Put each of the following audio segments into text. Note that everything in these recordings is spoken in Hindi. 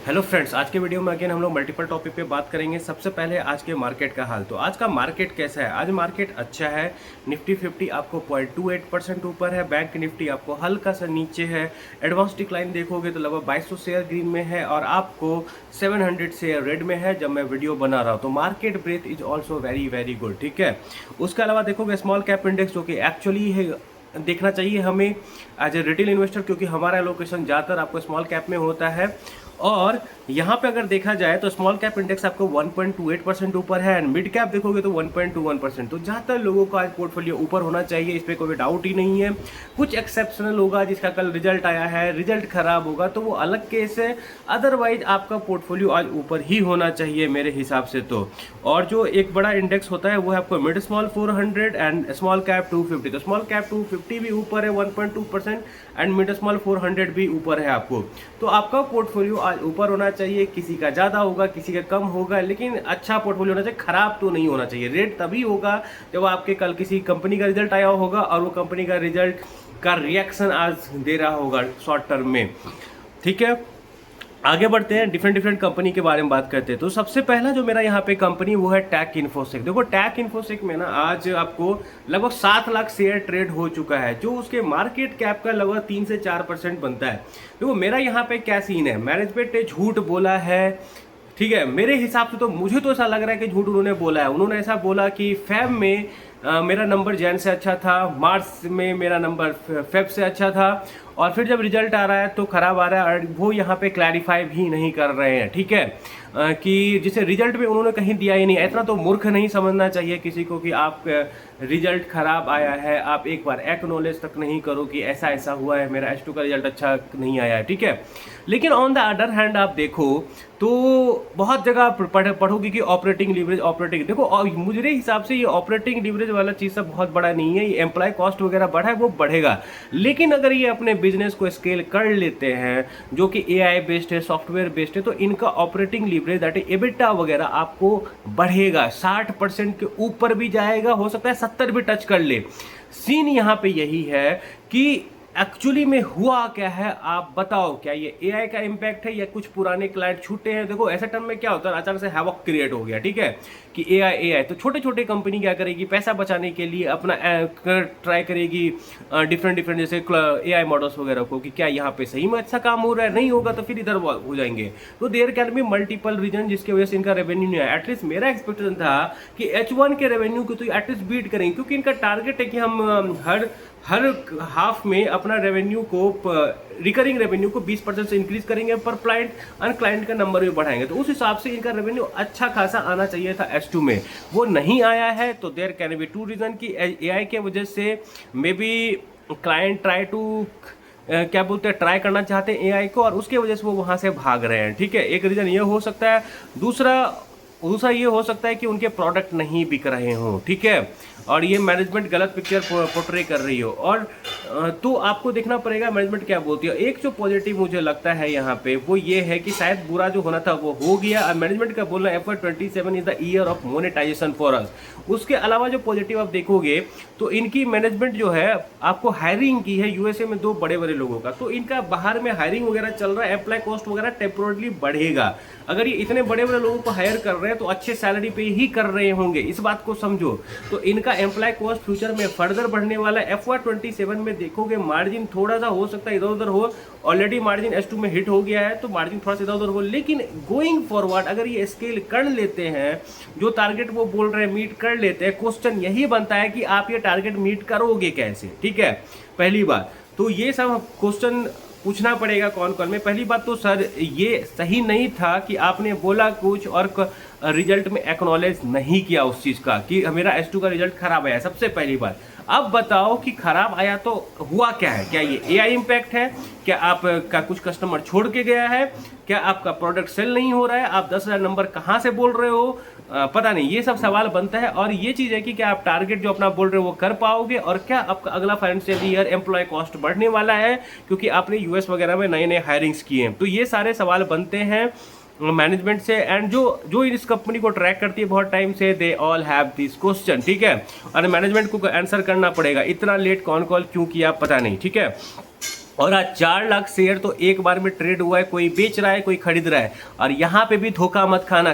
हेलो फ्रेंड्स, आज के वीडियो में अगेन हम लोग मल्टीपल टॉपिक पे बात करेंगे। सबसे पहले आज के मार्केट का हाल। तो आज का मार्केट कैसा है? आज मार्केट अच्छा है। निफ्टी 50 आपको 0.28% ऊपर है। बैंक निफ्टी आपको हल्का सा नीचे है। एडवांस डिक्लाइन देखोगे तो लगभग 2200 शेयर ग्रीन में है और आपको 700 शेयर रेड में है जब मैं वीडियो बना रहा हूँ। तो market breadth is also very very good, ठीक है। उसके अलावा देखोगे स्मॉल कैप इंडेक्स, जो कि एक्चुअली है देखना चाहिए हमें एज ए रिटेल इन्वेस्टर, क्योंकि हमारा एलोकेशन ज़्यादातर आपको स्मॉल कैप में होता है। और यहाँ पे अगर देखा जाए तो स्मॉल कैप इंडेक्स आपको 1.28% ऊपर है एंड मिड कैप देखोगे तो 1.21%। तो ज़्यादातर लोगों का आज पोर्टफोलियो ऊपर होना चाहिए, इस पर कोई डाउट ही नहीं है। कुछ एक्सेप्शनल होगा जिसका कल रिजल्ट आया है, रिजल्ट खराब होगा तो वो अलग केस है। अदरवाइज आपका पोर्टफोलियो आज ऊपर ही होना चाहिए मेरे हिसाब से तो। और जो एक बड़ा इंडेक्स होता है वो है आपको mid small 400 and small cap 250। तो स्मॉल कैप 250 भी ऊपर है 1.2% एंड मिड स्मॉल 400 भी ऊपर है आपको। तो आपका पोर्टफोलियो आज ऊपर होना चाहिए। किसी का ज़्यादा होगा, किसी का कम होगा, लेकिन अच्छा पोर्टफोलियो होना चाहिए, खराब तो नहीं होना चाहिए। रेट तभी होगा जब आपके कल किसी कंपनी का रिजल्ट आया होगा और वो कंपनी का रिजल्ट का रिएक्शन आज दे रहा होगा शॉर्ट टर्म में, ठीक है। आगे बढ़ते हैं, डिफरेंट कंपनी के बारे में बात करते हैं। तो सबसे पहला जो मेरा यहाँ पे कंपनी वो है टैक इन्फोसेक। देखो टैक इन्फोसेक में ना आज आपको लगभग 7 लाख शेयर ट्रेड हो चुका है, जो उसके मार्केट कैप का लगभग 3 से 4% बनता है। देखो मेरा यहाँ पे क्या सीन है, मैनेजमेंट ने झूठ बोला है, ठीक है। मेरे हिसाब से तो मुझे तो ऐसा लग रहा है कि झूठ उन्होंने बोला है। उन्होंने ऐसा बोला कि फेब में मेरा नंबर जैन से अच्छा था, मार्च में मेरा नंबर फेब से अच्छा था, और फिर जब रिजल्ट आ रहा है तो खराब आ रहा है। और वो यहाँ पे क्लैरिफाई भी नहीं कर रहे हैं, ठीक है, कि जिसे रिजल्ट में उन्होंने कहीं दिया ही नहीं। इतना तो मूर्ख नहीं समझना चाहिए किसी को कि आप रिजल्ट खराब आया है, आप एक बार एक्नॉलेज तक नहीं करो कि ऐसा ऐसा हुआ है, मेरा H2 का रिजल्ट अच्छा नहीं आया है, ठीक है। लेकिन ऑन द अदर हैंड आप देखो तो बहुत जगह पढ़ोगे कि ऑपरेटिंग लीवरेज, ऑपरेटिंग देखो, और मुझे हिसाब से ये ऑपरेटिंग लीवरेज वाला चीज़ सब बहुत बड़ा नहीं है। ये एम्प्लॉय कॉस्ट वगैरह बढ़ा है वो बढ़ेगा, लेकिन अगर ये अपने बिजनेस को स्केल कर लेते हैं जो कि AI बेस्ड है, सॉफ्टवेयर बेस्ड है, तो इनका operating leverage that is EBITDA वगैरह आपको बढ़ेगा, 60% के ऊपर भी जाएगा, हो सकता है 70 भी टच कर ले। सीन यहाँ पे यही है कि एक्चुअली में हुआ क्या है, आप बताओ, क्या ये AI का इम्पैक्ट है या कुछ पुराने क्लाइंट छूटे हैं? देखो ऐसे टाइम में क्या होता है, अचानक से हैवॉक क्रिएट हो गया, ठीक है, कि AI तो छोटे छोटे कंपनी क्या करेगी, पैसा बचाने के लिए अपना ट्राई करेगी डिफरेंट जैसे AI मॉडल्स वगैरह को, कि क्या यहाँ पे सही में अच्छा काम हो रहा है, नहीं होगा तो फिर इधर हो जाएंगे। तो there can be multiple reason जिसकी वजह से इनका रेवेन्यू नहीं आया। एटलीस्ट मेरा एक्सपेक्टेशन था कि H1 के रेवेन्यू को तो एटलीस्ट बीट करेंगे, क्योंकि इनका टारगेट है कि हम हर हाफ में अपना रेवेन्यू को, रिकरिंग रेवेन्यू को 20% से इंक्रीज करेंगे पर क्लाइंट, और क्लाइंट का नंबर भी बढ़ाएंगे। तो उस हिसाब से इनका रेवेन्यू अच्छा खासा आना चाहिए था H2 में, वो नहीं आया है। तो देयर कैन बी 2 रीजन की AI के वजह से maybe client try to क्या बोलते हैं, ट्राई करना चाहते हैं AI को और उसके वजह से वो वहाँ से भाग रहे हैं, ठीक है। एक रीज़न ये हो सकता है। दूसरा ये हो सकता है कि उनके प्रोडक्ट नहीं बिक रहे हों, ठीक है, और ये मैनेजमेंट गलत पिक्चर पोर्ट्रे कर रही हो। और तो आपको देखना पड़ेगा मैनेजमेंट क्या बोलती है। एक जो पॉजिटिव मुझे लगता है यहाँ पे वो ये है कि शायद बुरा जो होना था वो हो गया। और मैनेजमेंट का बोलना FY27 is the year of monetisation for us. उसके अलावा जो पॉजिटिव आप देखोगे तो इनकी मैनेजमेंट जो है आपको हायरिंग की है USA में 2 बड़े लोगों का, तो इनका बाहर में हायरिंग वगैरह चल रहा है, एम्प्लॉय कॉस्ट वगैरह टेम्पोरली बढ़ेगा। अगर ये इतने बड़े लोगों को हायर कर रहे हैं तो अच्छे सैलरी पे ही कर रहे होंगे, इस बात को समझो। तो इनका एम्प्लॉय कॉस्ट फ्यूचर में फर्दर बढ़ने वाला है। FY27 में देखोगे मार्जिन थोड़ा सा हो सकता है इधर उधर हो, ऑलरेडी मार्जिन H2 में हिट हो गया है तो मार्जिन थोड़ा सा इधर उधर हो, लेकिन गोइंग फॉरवर्ड अगर ये स्केल कर लेते हैं, जो टारगेट वो बोल रहे हैं मीट कर लेते हैं, क्वेश्चन यही बनता है कि आप ये टारगेट मीट करोगे कैसे, ठीक है, पहली बात। तो ये सब क्वेश्चन पूछना पड़ेगा कौन में। पहली बात तो सर ये सही नहीं था कि आपने बोला कुछ और रिजल्ट में एक्नॉलेज नहीं किया उस चीज़ का कि मेरा H2 का रिजल्ट खराब आया, सबसे पहली बात। अब बताओ कि खराब आया तो हुआ क्या है, क्या ये AI इम्पैक्ट है, क्या आपका कुछ कस्टमर छोड़ के गया है, क्या आपका प्रोडक्ट सेल नहीं हो रहा है, आप 10,000 नंबर कहाँ से बोल रहे हो, पता नहीं, ये सब सवाल बनता है। और ये चीज़ है कि क्या आप टारगेट जो अपना बोल रहे हो वो कर पाओगे, और क्या आपका अगला फाइनेंशियल ईयर एम्प्लॉय कॉस्ट बढ़ने वाला है क्योंकि आपने US वगैरह में नए हायरिंग्स किए हैं। तो ये सारे सवाल बनते हैं मैनेजमेंट से, एंड जो इस कंपनी को ट्रैक करती है बहुत टाइम से, they all have this question, ठीक है। और मैनेजमेंट को आंसर करना पड़ेगा, इतना लेट कौन कॉल क्यों किया पता नहीं, ठीक है। और आज 4 लाख शेयर तो एक बार में ट्रेड हुआ है, कोई बेच रहा है कोई खरीद रहा है। और यहाँ पे भी धोखा मत खाना,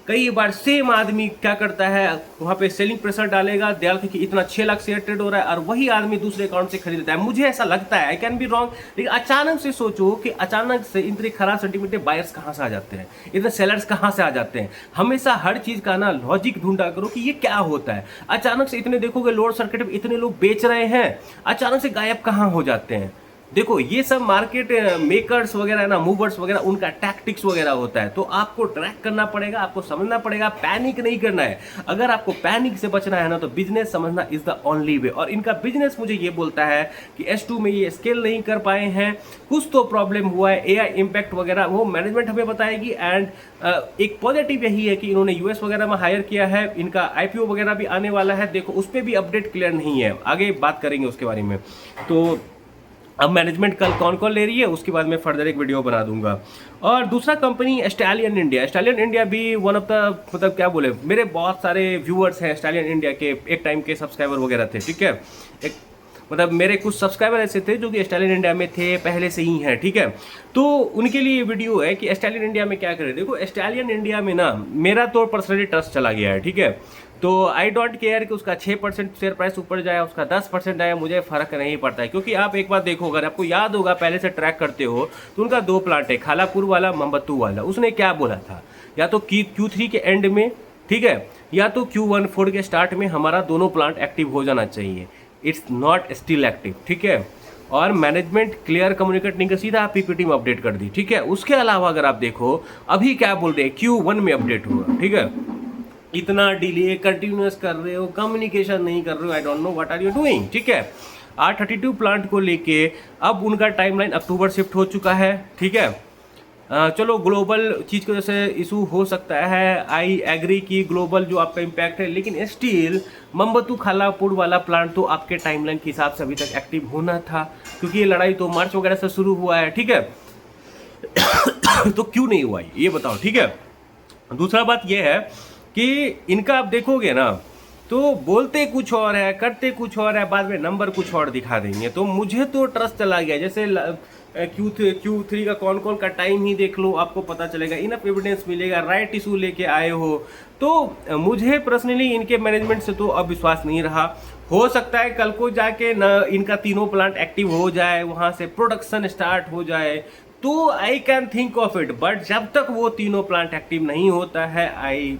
कई बार सेम आदमी क्या करता है, वहाँ पे सेलिंग प्रेशर डालेगा, देखिए कि इतना 6 लाख शेयर ट्रेड हो रहा है और वही आदमी दूसरे अकाउंट से खरीदता है। मुझे ऐसा लगता है, आई कैन बी रॉन्ग, लेकिन अचानक से सोचो कि अचानक से इतने खराब सेंटिमेंट बायर्स कहाँ से आ जाते हैं, इतने सेलर्स कहाँ से आ जाते हैं। हमेशा हर चीज़ का ना लॉजिक ढूंढा करो कि ये क्या होता है। अचानक से इतने देखोगे लोअर सर्किट में इतने लोग बेच रहे हैं, अचानक से गायब कहाँ हो जाते हैं। देखो ये सब मार्केट मेकर्स वगैरह ना, मूवर्स वगैरह, उनका टैक्टिक्स वगैरह होता है। तो आपको ट्रैक करना पड़ेगा, आपको समझना पड़ेगा, पैनिक नहीं करना है। अगर आपको पैनिक से बचना है ना तो बिजनेस समझना इज द ओनली वे। और इनका बिजनेस मुझे ये बोलता है कि S2 में ये स्केल नहीं कर पाए हैं, कुछ तो प्रॉब्लम हुआ है, AI इम्पैक्ट वगैरह वो मैनेजमेंट हमें बताएगी। एंड एक पॉजिटिव यही है कि इन्होंने US वगैरह में हायर किया है, इनका IPO वगैरह भी आने वाला है। देखो उस पर भी अपडेट क्लियर नहीं है, आगे बात करेंगे उसके बारे में। तो अब मैनेजमेंट कल कौन कौन ले रही है उसके बाद मैं फर्दर एक वीडियो बना दूंगा। और दूसरा company stallion India, stallion India भी वन ऑफ द, मतलब क्या बोले, मेरे बहुत सारे व्यूअर्स हैं स्टैलियन इंडिया के, एक टाइम के सब्सक्राइबर वगैरह थे, ठीक है। एक मतलब मेरे कुछ सब्सक्राइबर ऐसे थे जो कि स्टैलियन इंडिया में थे पहले से ही हैं, ठीक है। तो उनके लिए ये वीडियो है कि स्टैलियन इंडिया में क्या करें। देखो स्टैलियन इंडिया में ना मेरा तो पर्सनली ट्रस्ट चला गया है, ठीक है। तो आई डोंट केयर कि उसका 6% शेयर प्राइस ऊपर जाए, उसका 10% जाए, मुझे फर्क नहीं पड़ता है। क्योंकि आप एक बार देखो, अगर आपको याद होगा पहले से ट्रैक करते हो तो उनका 2 प्लांट है, खालापुर वाला, मोहम्मदपुर वाला। उसने क्या बोला था, या तो Q3 के एंड में, ठीक है, या तो Q14 के स्टार्ट में हमारा दोनों प्लांट एक्टिव हो जाना चाहिए। इट्स नॉट स्टिल एक्टिव, ठीक है। और मैनेजमेंट क्लियर कम्युनिकेट नहीं कर, सीधा आप PPT में अपडेट कर दी, ठीक है। उसके अलावा अगर आप देखो अभी क्या बोल रहे हैं, Q1 में अपडेट हुआ, ठीक है। इतना डिले कंटिन्यूस कर रहे हो, कम्युनिकेशन नहीं कर रहे हो, I don't know what are you doing, ठीक है। R32 प्लांट को लेके अब उनका टाइमलाइन अक्टूबर शिफ्ट हो चुका है, ठीक है। चलो ग्लोबल चीज़ की वजह से इशू हो सकता है, आई एग्री की ग्लोबल जो आपका इम्पैक्ट है, लेकिन स्टिल मोहम्मदपुर खालापुर वाला प्लांट तो आपके टाइमलाइन के हिसाब से अभी तक एक्टिव होना था, क्योंकि ये लड़ाई तो मार्च वगैरह से शुरू हुआ है, ठीक है। तो क्यों नहीं हुआ ये बताओ, ठीक है। दूसरा बात ये है कि इनका आप देखोगे ना तो बोलते कुछ और है, करते कुछ और है, बाद में नंबर कुछ और दिखा देंगे। तो मुझे तो ट्रस्ट चला गया। जैसे Q3 का कौन का टाइम ही देख लो, आपको पता चलेगा, इनफ एविडेंस मिलेगा, राइट इशू लेके आए हो। तो मुझे पर्सनली इनके मैनेजमेंट से तो अब विश्वास नहीं रहा। हो सकता है कल को जाके न इनका तीनों प्लांट एक्टिव हो जाए, वहाँ से प्रोडक्शन स्टार्ट हो जाए, तो I can think of it. But जब तक वो तीनों प्लांट एक्टिव नहीं होता है, I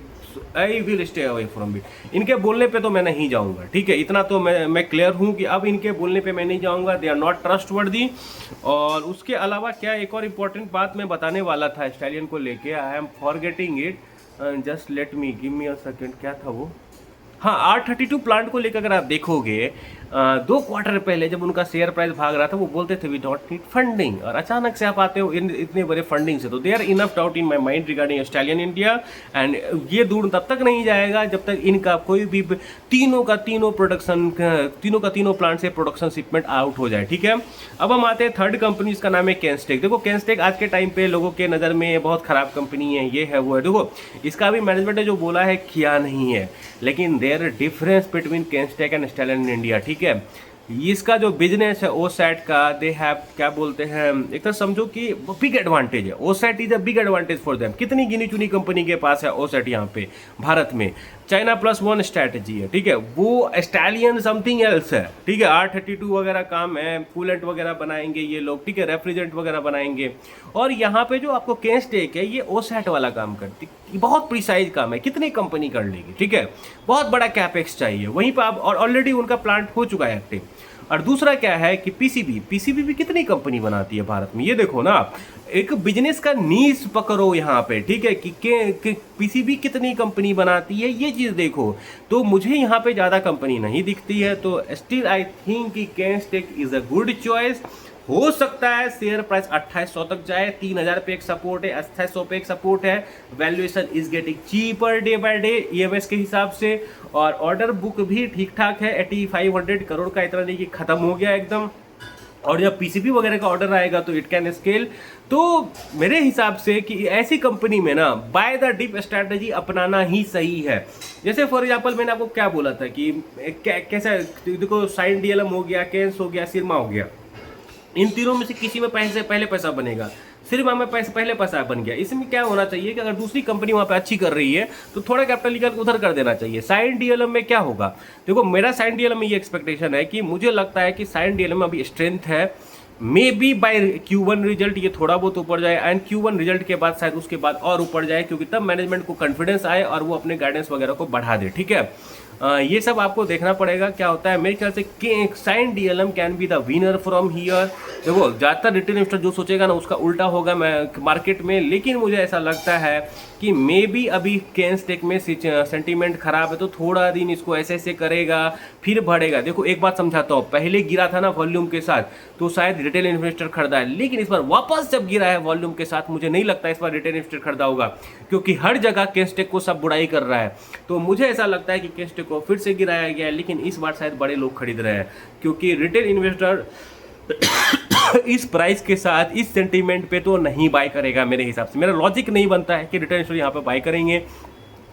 will stay away from it. इनके बोलने पे तो मैं नहीं जाऊंगा, ठीक है। इतना तो मैं क्लियर हूँ कि अब इनके बोलने पे मैं नहीं जाऊंगा, दे आर नॉट ट्रस्टवर्दी। और उसके अलावा क्या एक और इम्पॉर्टेंट बात मैं बताने वाला था स्टैलियन को लेके, I am forgetting it, just let me give me a second. क्या था वो, हाँ, R32 प्लांट को लेकर अगर आप देखोगे 2 क्वार्टर पहले जब उनका शेयर प्राइस भाग रहा था, वो बोलते थे वी डोंट नीड फंडिंग, और अचानक से आप आते हो इतने बड़े फंडिंग से। तो they are enough doubt in my mind regarding Stallion India. And ये दूर तब तक नहीं जाएगा जब तक इनका कोई भी तीनों का तीनों प्लांट से प्रोडक्शन शिपमेंट आउट हो जाए, ठीक है। अब हम आते हैं थर्ड कंपनी, इसका नाम है कैंस्टेक। देखो कैंस्टेक आज के टाइम पे लोगों के नज़र में बहुत खराब कंपनी है, ये है वो है। देखो इसका भी मैनेजमेंट ने जो बोला है किया नहीं है, लेकिन देयर डिफरेंस बिटवीन कैंस्टेक एंड स्टैलियन इंडिया, ठीक है। इसका जो बिजनेस है ओसैट का, दे हैव क्या बोलते हैं, एक तरह समझो कि बिग एडवांटेज है। ओसैट is a big advantage for them. कितनी गिनी चुनी कंपनी के पास है ओसैट यहाँ पे भारत में। चाइना +1 स्ट्रैटेजी है, ठीक है। वो स्टैलियन समथिंग एल्स है, ठीक है। R32 वगैरह काम है, कूलेंट वगैरह बनाएंगे ये लोग, ठीक है, रेफ्रिजरेंट वगैरह बनाएंगे। और यहाँ पे जो आपको कैंस्टेक है ये ओसैट वाला काम करती, बहुत प्रिसाइज काम है, कितनी कंपनी कर लेगी, ठीक है। बहुत बड़ा कैपेक्स चाहिए वहीं पर आप, और ऑलरेडी उनका प्लांट हो चुका है एक्टिव। और दूसरा क्या है कि पीसीबी भी कितनी कंपनी बनाती है भारत में, ये देखो ना आप, एक बिजनेस का नीश पकड़ो यहाँ पे, ठीक है, कि पीसीबी कितनी कंपनी बनाती है, ये चीज़ देखो। तो मुझे यहाँ पे ज़्यादा कंपनी नहीं दिखती है, तो स्टिल आई थिंक कि कैंस्टेक इज़ अ गुड चॉइस। हो सकता है शेयर प्राइस 2800 तक जाए, 3000 पे एक सपोर्ट है, 2800 पे एक सपोर्ट है। Valuation is getting cheaper day by day EMS के हिसाब से। और ऑर्डर बुक भी ठीक ठाक है, 8500 करोड़ का, इतना नहीं कि खत्म हो गया एकदम। और जब पीसीबी वगैरह का ऑर्डर आएगा तो इट कैन स्केल। तो मेरे हिसाब से कि ऐसी कंपनी में ना बाय द डिप स्ट्रैटेजी अपनाना ही सही है। जैसे फॉर एग्जांपल मैंने आपको क्या बोला था कि कैसा, देखो साइन DLM हो गया, कैंस हो गया, सिरमा हो गया, इन तीनों में से किसी में पैसे पहले पैसा बनेगा, सिर्फ हमें पैसे पहले पैसा बन गया। इसमें क्या होना चाहिए कि अगर दूसरी कंपनी वहाँ पे अच्छी कर रही है तो थोड़ा कैपिटल निकाल उधर कर देना चाहिए। साइन डीएलएम में क्या होगा, देखो मेरा साइन डीएलएम में ये एक्सपेक्टेशन है कि मुझे लगता है कि साइन डीएलएम में अभी स्ट्रेंथ है, may be bye Q1 result ये थोड़ा बहुत ऊपर जाए एंड Q1 रिजल्ट के बाद शायद उसके बाद और ऊपर जाए, क्योंकि तब मैनेजमेंट को कॉन्फिडेंस आए और वो अपने गाइडेंस वगैरह को बढ़ा दे। ठीक है, ये सब आपको देखना पड़ेगा क्या होता है। मेरे ख्याल से sign DLM can be the winner from here. देखो ज़्यादातर रिटेल इन्वेस्टर जो सोचेगा ना उसका उल्टा होगा मार्केट में, लेकिन मुझे ऐसा लगता है कि मे बी अभी कैनस्टेक में सेंटीमेंट खराब है तो थोड़ा दिन इसको ऐसे ऐसे करेगा फिर बढ़ेगा। देखो एक बात समझाता हूँ, पहले गिरा था ना वॉल्यूम के साथ तो शायद रिटेल इन्वेस्टर खरीदा है, लेकिन इस बार वापस जब गिरा है वॉल्यूम के साथ मुझे नहीं लगता इस बार रिटेल इन्वेस्टर खरीदा होगा, क्योंकि हर जगह कैनस्टेक को सब बुराई कर रहा है। तो मुझे ऐसा लगता है कि कैनस्टेक को फिर से गिराया गया है, लेकिन इस बार शायद बड़े लोग खरीद रहे हैं, क्योंकि रिटेल इन्वेस्टर इस प्राइस के साथ इस सेंटीमेंट पे तो नहीं बाय करेगा। मेरे हिसाब से मेरा लॉजिक नहीं बनता है कि रिटेल इन्वेस्टर यहाँ पे बाय करेंगे।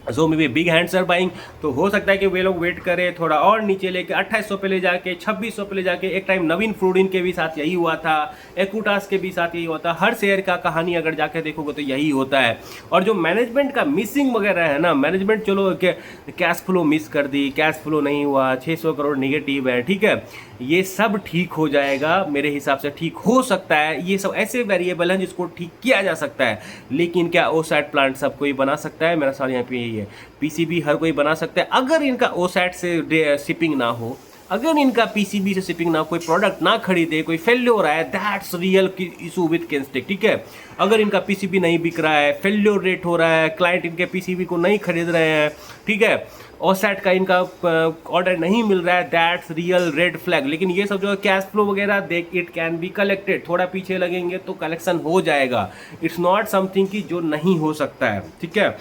So maybe big hands are buying, तो हो सकता है कि वे लोग वेट करें थोड़ा और नीचे लेके 2800 पे ले जाके 2600 पे ले जाके। एक टाइम नवीन फ्लोरिन के भी साथ यही हुआ था, एक्यूटास के भी साथ यही हुआ था। हर शेयर का कहानी अगर जाके देखोगे तो यही होता है। और जो मैनेजमेंट का मिसिंग वगैरह है ना, मैनेजमेंट चलो कैश फ्लो मिस कर दी, कैश फ्लो नहीं हुआ, 600 करोड़ निगेटिव है, ठीक है, ये सब ठीक हो जाएगा मेरे हिसाब से, ठीक हो सकता है। ये सब ऐसे वेरिएबल हैं जिसको ठीक किया जा सकता है, लेकिन क्या ओसैट प्लांट सब कोई बना सकता है? मेरा सवाल यहाँ पे यही है। पीसीबी हर कोई बना सकता है अगर इनका ओसैट से शिपिंग ना हो, अगर इनका पीसीबी से शिपिंग ना हो, कोई प्रोडक्ट ना खरीदे, कोई फेल्योर हो रहा है, दैट्स रियल इशू विद कैनस्टेक। ठीक है, अगर इनका पीसीबी नहीं बिक रहा है, फेल्योर रेट हो रहा है, क्लाइंट इनके पीसीबी को नहीं खरीद रहे हैं, ठीक है, ओसैट का इनका ऑर्डर नहीं मिल रहा है, दैट्स रियल रेड फ्लैग। लेकिन ये सब जो कैश फ्लो वगैरह देख, इट कैन बी कलेक्टेड, थोड़ा पीछे लगेंगे तो कलेक्शन हो जाएगा। इट्स नॉट समथिंग की जो नहीं हो सकता है। ठीक है,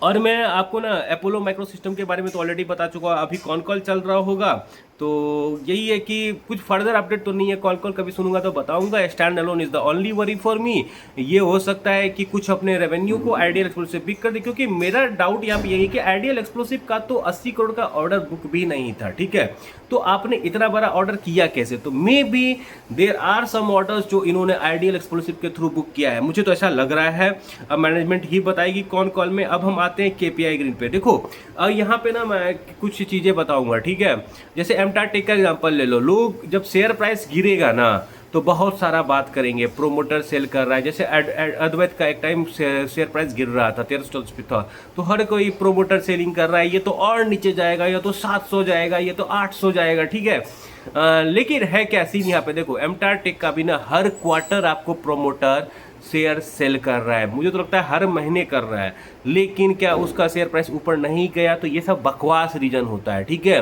और मैं आपको ना अपोलो माइक्रो सिस्टम के बारे में तो ऑलरेडी बता चुका हूँ, अभी कॉन कॉल चल रहा होगा, तो यही है कि कुछ फर्दर अपडेट तो नहीं है। कॉल कभी सुनूंगा तो बताऊंगा। Stand alone is the only worry for me. ये हो सकता है कि कुछ अपने रेवेन्यू को आइडियल एक्सप्लोसिव पिक कर दे, क्योंकि मेरा डाउट यहाँ पे यही है कि आइडियल एक्सप्लोसिव का तो 80 करोड़ का ऑर्डर बुक भी नहीं था। ठीक है, तो आपने इतना बड़ा ऑर्डर किया कैसे? तो maybe there are some orders जो इन्होंने आइडियल एक्सप्लोसिव के थ्रू बुक किया है, मुझे तो ऐसा लग रहा है। अब मैनेजमेंट ही बताएगी कौन कॉल में। अब हम आते हैं केपीआई ग्रीन पे। देखो यहाँ पे ना मैं कुछ चीज़ें बताऊंगा, ठीक है। जैसे एमटाटेक का एग्जांपल ले लो, लोग जब शेयर प्राइस गिरेगा ना तो बहुत सारा बात करेंगे, प्रोमोटर सेल कर रहा है। जैसे अद्वैत का एक टाइम शेयर प्राइस गिर रहा था, 1300 पे था, तो हर कोई प्रोमोटर सेलिंग कर रहा है, ये तो और नीचे जाएगा, ये तो 700 जाएगा, ये तो 800 जाएगा। ठीक है, लेकिन है क्या सीन यहाँ पे? देखो एमटाटेक का भी ना हर क्वार्टर आपको प्रोमोटर शेयर सेल कर रहा है, मुझे तो लगता है हर महीने कर रहा है, लेकिन क्या उसका शेयर प्राइस ऊपर नहीं गया? तो ये सब बकवास रीजन होता है। ठीक है,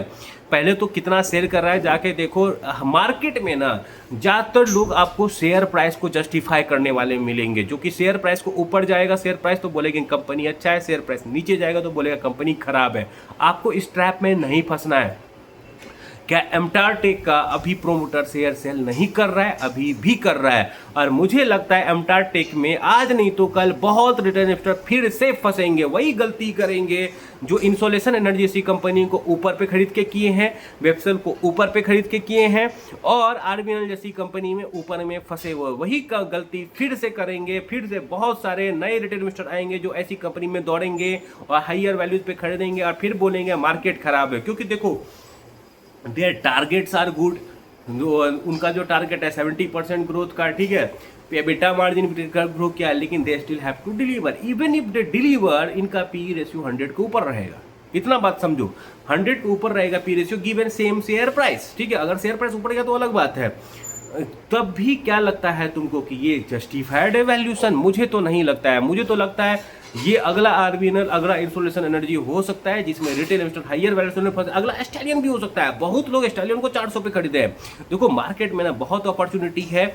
पहले तो कितना सेल कर रहा है जाके देखो। मार्केट में ना ज़्यादातर लोग आपको शेयर प्राइस को जस्टिफाई करने वाले मिलेंगे, जो कि शेयर प्राइस को ऊपर जाएगा शेयर प्राइस तो बोलेंगे कंपनी अच्छा है, शेयर प्राइस नीचे जाएगा तो बोलेगा कंपनी खराब है। आपको इस ट्रैप में नहीं फंसना है। क्या एमटाटेक का अभी प्रोमोटर शेयर सेल नहीं कर रहा है? अभी भी कर रहा है, और मुझे लगता है एमटाटेक में आज नहीं तो कल बहुत रिटेल इन्वेस्टर फिर से फंसेंगे, वही गलती करेंगे जो इंसोलेशन एनर्जी जैसी कंपनी को ऊपर पे खरीद के किए हैं, वेबसेल को ऊपर पे खरीद के किए हैं, और आरबीएल जैसी कंपनी में ऊपर में फंसे हुए, वही गलती फिर से करेंगे। फिर से बहुत सारे नए रिटेल इन्वेस्टर आएंगे जो ऐसी कंपनी में दौड़ेंगे और हाइयर वैल्यूज पे खरीदेंगे और फिर बोलेंगे मार्केट खराब है। क्योंकि देखो देयर टारगेट्स आर गुड, उनका जो टारगेट है 70% ग्रोथ का, ठीक है, एबिटा मार्जिन का ग्रो किया, लेकिन they still have to deliver. Even if they deliver, इनका पी रेशियो 100 के ऊपर रहेगा। इतना बात समझो, 100 के ऊपर रहेगा P ratio given same share price. ठीक है, अगर शेयर प्राइस ऊपर गया तो अलग बात है। तब भी क्या लगता है तुमको कि ये जस्टिफाइड है वैल्यूशन? मुझे तो नहीं लगता है। मुझे तो लगता है ये अगला आरबीएल, अगला इंसोलेशन एनर्जी हो सकता है जिसमें रिटेल इन्वेस्टर हाइयर वैल्यूशन में फंसे। अगला स्टैलियन भी हो सकता है, बहुत लोग स्टैलियन को 400 पे खरीदे हैं। देखो मार्केट में ना बहुत अपॉर्चुनिटी है,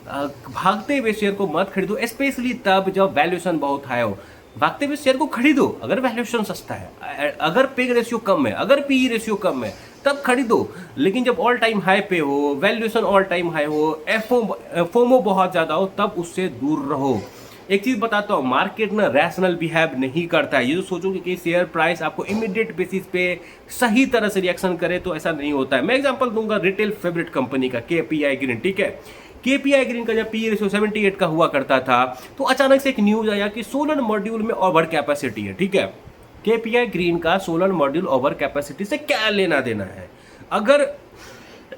भागते हुए शेयर को मत खरीदो, स्पेशली तब जब वैल्यूशन बहुत हाई हो। भागते हुए शेयर को खरीदो अगर वैल्यूशन सस्ता है, अगर पे रेशियो कम है, अगर पी रेशियो कम है तब खरीदो। लेकिन जब ऑल टाइम हाई पे हो, वैल्यूशन ऑल टाइम हाई हो, फोमो बहुत ज़्यादा हो, तब उससे दूर रहो। एक चीज़ बताता हूँ, मार्केट ना रैशनल बिहेव नहीं करता है। ये जो सोचोगे कि शेयर प्राइस आपको इमीडिएट बेसिस पे सही तरह से रिएक्शन करे, तो ऐसा नहीं होता है। मैं एग्जांपल दूंगा रिटेल फेवरेट कंपनी का, केपीआई ग्रीन, ठीक है। केपीआई ग्रीन का जब पी रेशियो 78 का हुआ करता था, तो अचानक से एक न्यूज आया कि सोलर मॉड्यूल में ओवर कैपेसिटी है, ठीक है। केपीआई ग्रीन का सोलर मॉड्यूल ओवर कैपेसिटी से क्या लेना देना है? अगर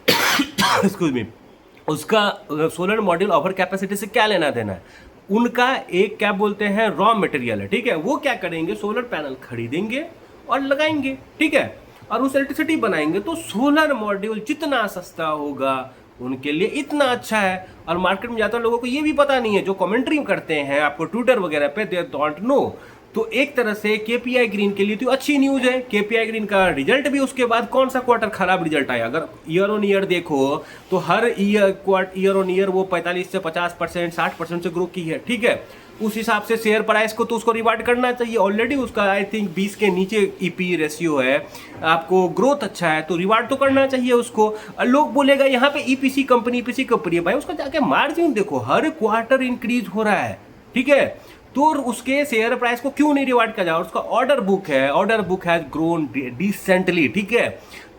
एक्सक्यूज मी, उसका सोलर मॉड्यूल ओवर कैपेसिटी से क्या लेना देना है? उनका एक क्या बोलते हैं रॉ मटेरियल है, ठीक है। वो क्या करेंगे, सोलर पैनल खरीदेंगे और लगाएंगे, ठीक है, और उस इलेक्ट्रिसिटी बनाएंगे। तो सोलर मॉड्यूल जितना सस्ता होगा उनके लिए इतना अच्छा है। और मार्केट में ज़्यादातर लोगों को ये भी पता नहीं है, जो कमेंट्री करते हैं आपको ट्विटर वगैरह पे, दे डोंट नो। तो एक तरह से केपीआई ग्रीन के लिए तो अच्छी न्यूज है। केपीआई ग्रीन का रिजल्ट भी, उसके बाद कौन सा क्वार्टर खराब रिजल्ट आया? अगर ईयर ऑन ईयर देखो तो हर ईयर ऑन ईयर वो 45 से 50%, 60% से ग्रो की है, ठीक है। उस हिसाब से शेयर प्राइस को तो उसको रिवार्ड करना चाहिए। ऑलरेडी उसका आई थिंक 20 के नीचे ईपी रेशियो है, आपको ग्रोथ अच्छा है, तो रिवार्ड तो करना चाहिए उसको। और लोग बोलेगा यहाँ पे ईपीसी कंपनी है, भाई उसका जाके मार्जिन देखो, हर क्वार्टर इंक्रीज हो रहा है, ठीक है। तो उसके शेयर प्राइस को क्यों नहीं रिवार्ड किया जाए? उसका order book has grown decently, ठीक है।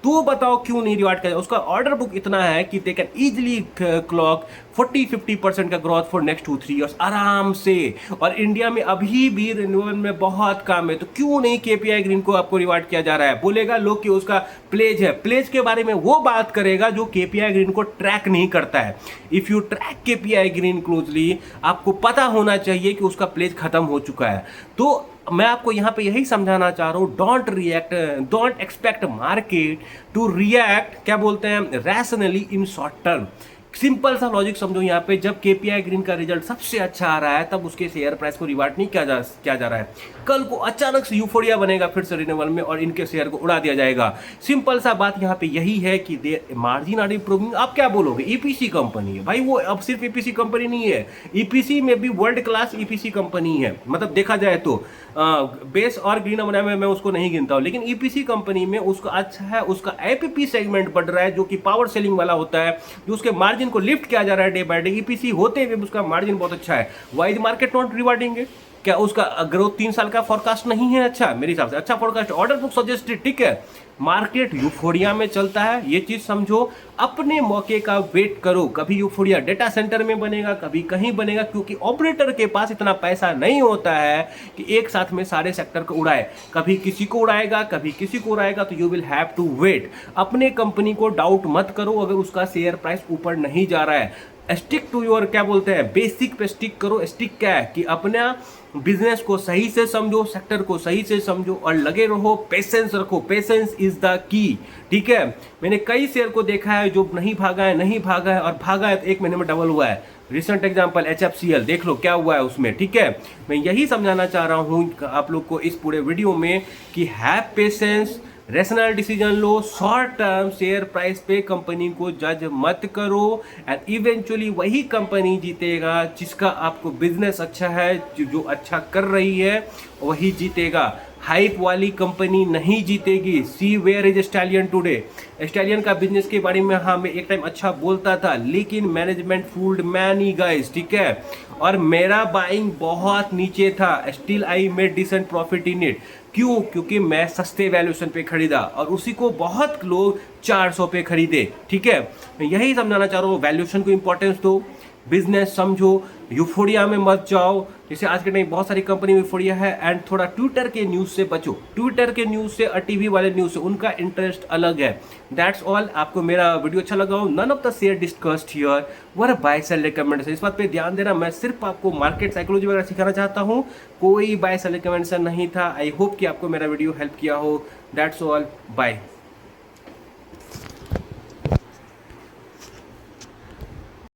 तो बताओ क्यों नहीं रिवार्ड किया जाए? उसका ऑर्डर बुक इतना है कि दे कैन इजिली क्लॉक 40-50% का ग्रोथ फॉर नेक्स्ट 2-3 ईयर्स आराम से। और इंडिया में अभी भी रिन्यूएबल में बहुत काम है, तो क्यों नहीं केपीआई ग्रीन को आपको रिवार्ड किया जा रहा है? बोलेगा लोग कि उसका प्लेज है, प्लेज के बारे में वो बात करेगा जो केपीआई ग्रीन को ट्रैक नहीं करता है। If you track KPI green closely, आपको पता होना चाहिए कि उसका प्लेज खत्म हो चुका है। तो मैं आपको यहाँ पे यही समझाना चाह रहा हूँ, don't expect market to react, क्या बोलते हैं, rationally in short term. Simple सा लॉजिक समझो यहाँ पे, जब केपीआई ग्रीन का रिजल्ट सबसे अच्छा आ रहा है तब उसके शेयर प्राइस को रिवार्ड नहीं किया जा रहा है। कल को अचानक से यूफोरिया बनेगा फिर से रिन्यूएबल में और इनके शेयर को उड़ा दिया जाएगा। सिंपल सा बात यहाँ पे यही है कि मार्जिन आर इंप्रूविंग। आप क्या बोलोगे, ईपीसी कंपनी है भाई, वो अब सिर्फ ईपीसी कंपनी नहीं है, ईपीसी में भी वर्ल्ड क्लास ईपीसी कंपनी है। मतलब देखा जाए तो बेस और ग्रीन अमोनिया में मैं उसको नहीं गिनता हूँ, लेकिन ईपीसी कंपनी में उसका अच्छा है, उसका एपीपी सेगमेंट बढ़ रहा है जो कि पावर सेलिंग वाला होता है, जो उसके मार्जिन को लिफ्ट किया जा रहा है डे बाय डे। ईपीसी होते हुए उसका मार्जिन बहुत अच्छा है। Why the market not rewarding it? क्या उसका ग्रोथ 3 साल का फोरकास्ट नहीं है? अच्छा, मेरे हिसाब से अच्छा फोरकास्ट, ऑर्डर बुक सजेस्टेड, ठीक है। मार्केट यूफोरिया में चलता है, ये चीज समझो। अपने मौके का वेट करो, कभी यूफोरिया डेटा सेंटर में बनेगा, कभी कहीं बनेगा, क्योंकि ऑपरेटर के पास इतना पैसा नहीं होता है कि एक साथ में सारे सेक्टर को उड़ाए। कभी किसी को उड़ाएगा, कभी किसी को उड़ाएगा, तो you will have to wait. अपने कंपनी को डाउट मत करो अगर उसका शेयर प्राइस ऊपर नहीं जा रहा है। स्टिक टू योर, क्या बोलते हैं, बेसिक पे स्टिक करो। स्टिक क्या है कि अपना बिजनेस को सही से समझो, सेक्टर को सही से समझो और लगे रहो, पेशेंस रखो। पेशेंस इज द की, ठीक है। मैंने कई शेयर को देखा है जो नहीं भागा है, और भागा है तो 1 महीने में डबल हुआ है। रिसेंट एग्जांपल HFCL देख लो क्या हुआ है उसमें, ठीक है। मैं यही समझाना चाह रहा हूँ आप लोग को इस पूरे वीडियो में कि have patience, rational decision low, short term share price पे कंपनी को जज मत करो, एंड इवेंचुअली वही कंपनी जीतेगा जिसका आपको बिजनेस अच्छा है, जो अच्छा कर रही है वही जीतेगा। हाइप वाली कंपनी नहीं जीतेगी। See where is Stallion today. Stallion का बिजनेस के बारे में हाँ मैं एक टाइम अच्छा बोलता था, लेकिन मैनेजमेंट फूल्ड मैनी गाइस, ठीक है। और मेरा बाइंग बहुत नीचे था, still I made decent profit in it. क्यों? क्योंकि मैं सस्ते वैल्यूएशन पे खरीदा और उसी को बहुत लोग 400 पे खरीदे, ठीक है। मैं यही समझाना चाह रहा हूँ, वैल्यूएशन को इंपॉर्टेंस दो, बिजनेस समझो, यूफोरिया में मत जाओ। जैसे आज के टाइम बहुत सारी कंपनी में यूफोरिया है, एंड थोड़ा ट्विटर के न्यूज़ से बचो। ट्विटर के न्यूज़ से और टीवी वाले न्यूज़ से उनका इंटरेस्ट अलग है। That's all. आपको मेरा वीडियो अच्छा लगा हो, none of the share discussed here were buy sell recommendation. इस बात पे ध्यान देना, मैं सिर्फ आपको मार्केट साइकोलॉजी वगैरह सिखाना चाहता हूँ, कोई बाय सेल रिकमेंडेशन नहीं था। आई होप कि आपको मेरा वीडियो हेल्प किया हो। That's all, bye.